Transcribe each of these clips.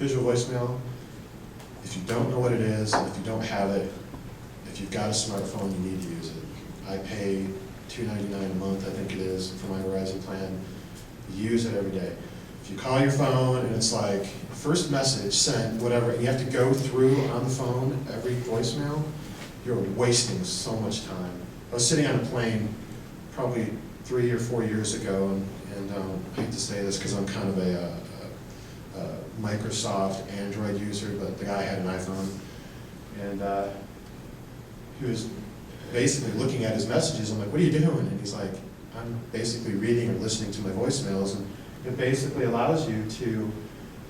visual voicemail, if you don't know what it is, and if you don't have it, if you've got a smartphone, you need to use it. I pay $2.99 a month, I think it is, for my Verizon plan. Use it every day. If you call your phone and it's like, first message sent, whatever, and you have to go through on the phone every voicemail, you're wasting so much time. I was sitting on a plane probably 3 or 4 years ago, and I hate to say this because I'm kind of a Microsoft Android user, but the guy had an iPhone, and he was basically looking at his messages. I'm like, what are you doing? And he's like, I'm basically reading or listening to my voicemails, and it basically allows you to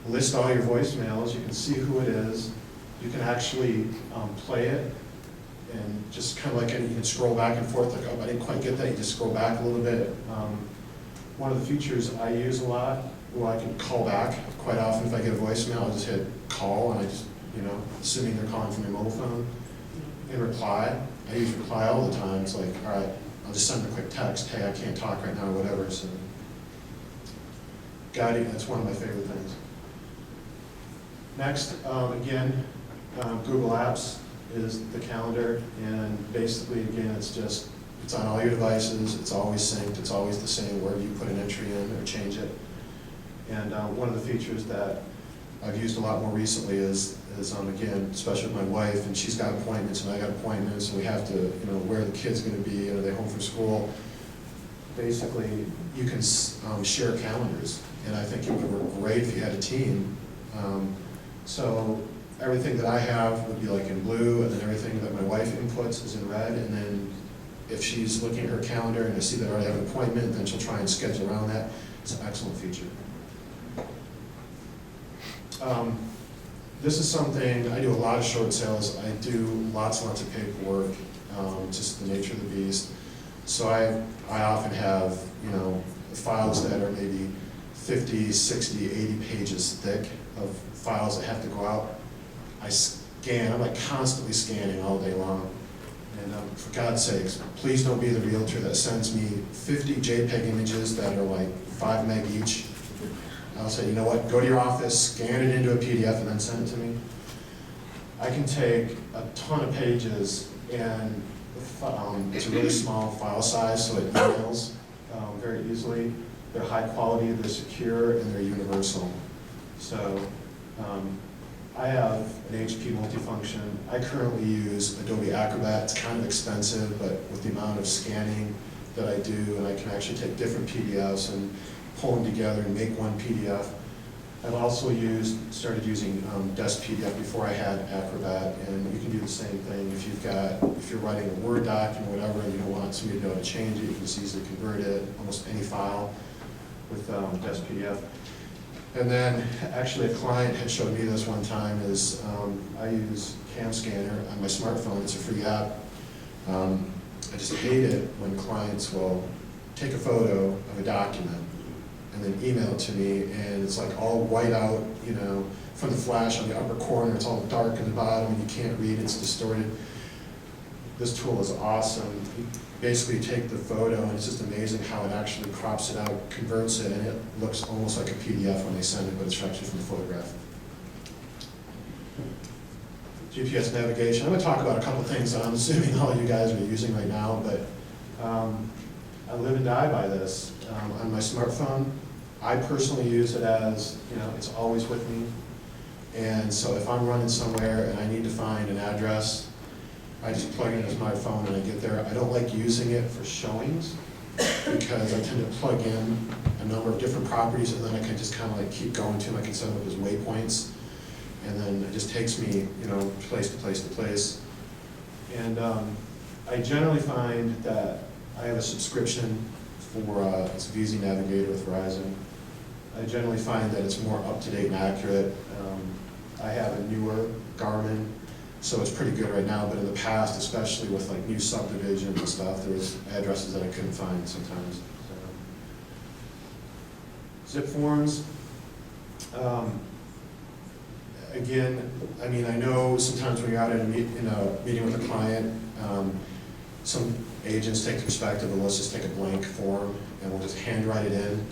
list all your voicemails. You can see who it is. You can actually play it, and just kind of like, you can scroll back and forth, like, oh, I didn't quite get that. You just scroll back a little bit. One of the features I use a lot, well, I can call back quite often. If I get a voicemail, I'll just hit call, and I just, assuming they're calling from your mobile phone, and reply. I use reply all the time. It's like, all right, I'll just send them a quick text, hey, I can't talk right now, or whatever. So, guiding, that's one of my favorite things. Next, again, Google Apps is the calendar, and basically, again, it's on all your devices, it's always synced, it's always the same wherever you put an entry in or change it. And one of the features that I've used a lot more recently is again, especially with my wife, and she's got appointments and I got appointments, and we have to, where the kid's going to be, are they home from school? Basically, you can share calendars, and I think it would work great if you had a team. So everything that I have would be like in blue, and then everything that my wife inputs is in red, and then if she's looking at her calendar and I see that I already have an appointment, then she'll try and schedule around that. It's an excellent feature. This is something, I do a lot of short sales. I do lots and lots of paperwork, just the nature of the beast. So I often have, files that are maybe 50, 60, 80 pages thick of files that have to go out. I scan, I'm like constantly scanning all day long. And for God's sakes, please don't be the realtor that sends me 50 JPEG images that are like 5 meg each. I'll say, you know what, go to your office, scan it into a PDF, and then send it to me. I can take a ton of pages, and it's a really small file size, so it emails very easily. They're high quality, they're secure, and they're universal. So I have an HP multifunction. I currently use Adobe Acrobat. It's kind of expensive, but with the amount of scanning that I do, and I can actually take different PDFs and pull them together and make one PDF. I've also started using Desk PDF before I had Acrobat, and you can do the same thing. If you're writing a Word document or whatever, and you don't want somebody to know how to change it, you can just easily convert it, almost any file with Desk PDF. And then, actually, a client had showed me this one time. I use CamScanner on my smartphone. It's a free app. I just hate it when clients will take a photo of a document and then email it to me, and it's like all white out, from the flash on the upper corner. It's all dark in the bottom, and you can't read. It's distorted. This tool is awesome. You basically take the photo, and it's just amazing how it actually crops it out, converts it, and it looks almost like a PDF when they send it, but it's actually from the photograph. GPS navigation. I'm going to talk about a couple things that I'm assuming all you guys are using right now, but I live and die by this. On my smartphone, I personally use it as, it's always with me. And so if I'm running somewhere and I need to find an address, I just plug it into my phone and I get there. I don't like using it for showings because I tend to plug in a number of different properties, and then I can just kind of like keep going to them. I can set them up as waypoints, and then it just takes me, place to place to place. And I generally find that I have a subscription for it's VZ Navigator with Verizon. I generally find that it's more up-to-date and accurate. I have a newer Garmin, so it's pretty good right now, but in the past, especially with like new subdivisions and stuff, there was addresses that I couldn't find sometimes. So. Zip forms. Again, I know sometimes when you're out in a meeting with a client, some agents take the perspective of let's just take a blank form and we'll just handwrite it in.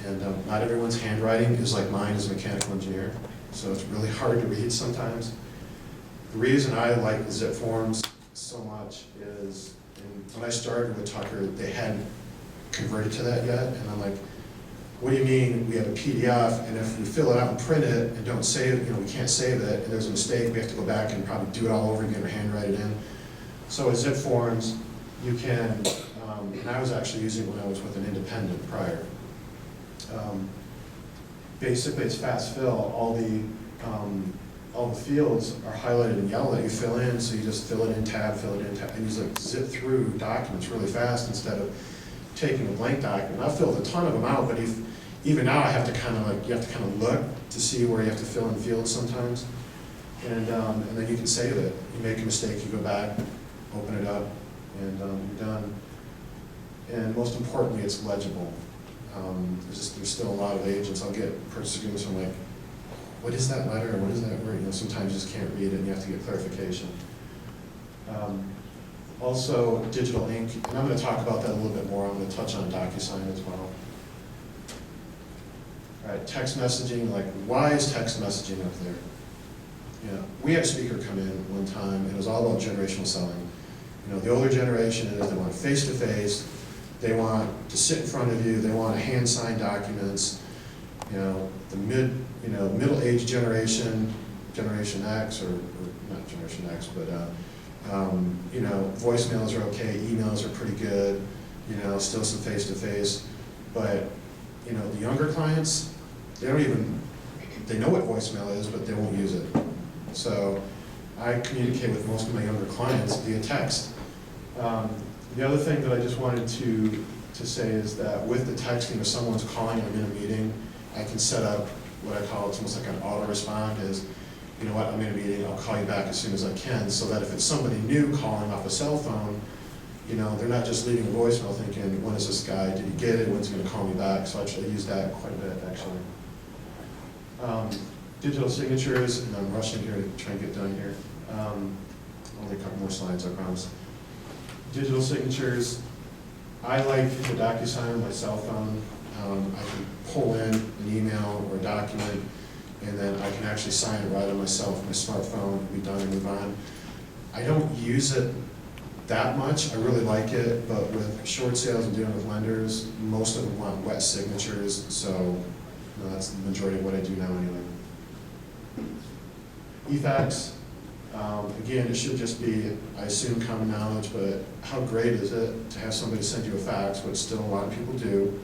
And not everyone's handwriting is like mine as a mechanical engineer. so it's really hard to read sometimes. The reason I like the zip forms so much is, when I started with Tucker, they hadn't converted to that yet, and I'm like, what do you mean we have a PDF, and if we fill it out and print it and don't save it, we can't save it, and there's a mistake, we have to go back and probably do it all over again or handwrite it in. So with zip forms, you can, and I was actually using it when I was with an independent prior. Basically, it's fast fill. All the fields are highlighted in yellow that you fill in, so you just fill it in tab, and you like zip through documents really fast instead of taking a blank document. I've filled a ton of them out, but even now I have to kind of you have to kind of look to see where you have to fill in fields sometimes, and then you can save it. You make a mistake, you go back, open it up, and you're done. And most importantly, it's legible. There's still a lot of agents. I'll get purchase agreements from like, what is that letter, or what is that word? Sometimes you just can't read it and you have to get clarification. Also, digital ink, and I'm going to talk about that a little bit more. I'm going to touch on DocuSign as well. All right, text messaging, like why is text messaging up there? We had a speaker come in one time, and it was all about generational selling. The older generation is they want face-to-face, they want to sit in front of you, they want to hand-sign documents. The middle-aged generation, Generation X, or not Generation X, but voicemails are okay, emails are pretty good, still some face-to-face, but the younger clients, they know what voicemail is, but they won't use it. So I communicate with most of my younger clients via text. The other thing that I just wanted to say is that with the texting, if someone's calling and I'm in a meeting, I can set up what I call, it's almost like an auto-respond, is, you know what, I'm in a meeting, I'll call you back as soon as I can, so that if it's somebody new calling off a cell phone, they're not just leaving a voicemail thinking, when is this guy, did he get it, when's he going to call me back? So I actually use that quite a bit, actually. Digital signatures, and I'm rushing here to try and get done here. Only a couple more slides, I promise. Digital signatures, I like the DocuSign on my cell phone. I can pull in an email or a document, and then I can actually sign it right on myself, my smartphone, be done and move on. I don't use it that much. I really like it, but with short sales and dealing with lenders, most of them want wet signatures, so that's the majority of what I do now anyway. eFax, again, it should just be, I assume, common knowledge, but how great is it to have somebody send you a fax, which still a lot of people do,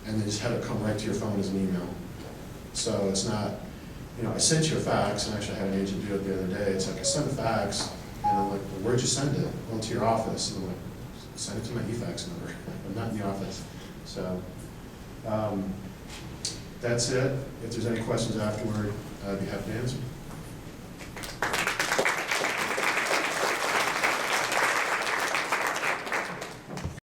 and then just have it come right to your phone as an email. So it's not, I sent you a fax, and actually I had an agent do it the other day. It's like, I sent a fax, and I'm like, well, where'd you send it? Well, to your office. And I'm like, send it to my eFax number. I'm not in the office. So that's it. If there's any questions afterward, I'd be happy to answer.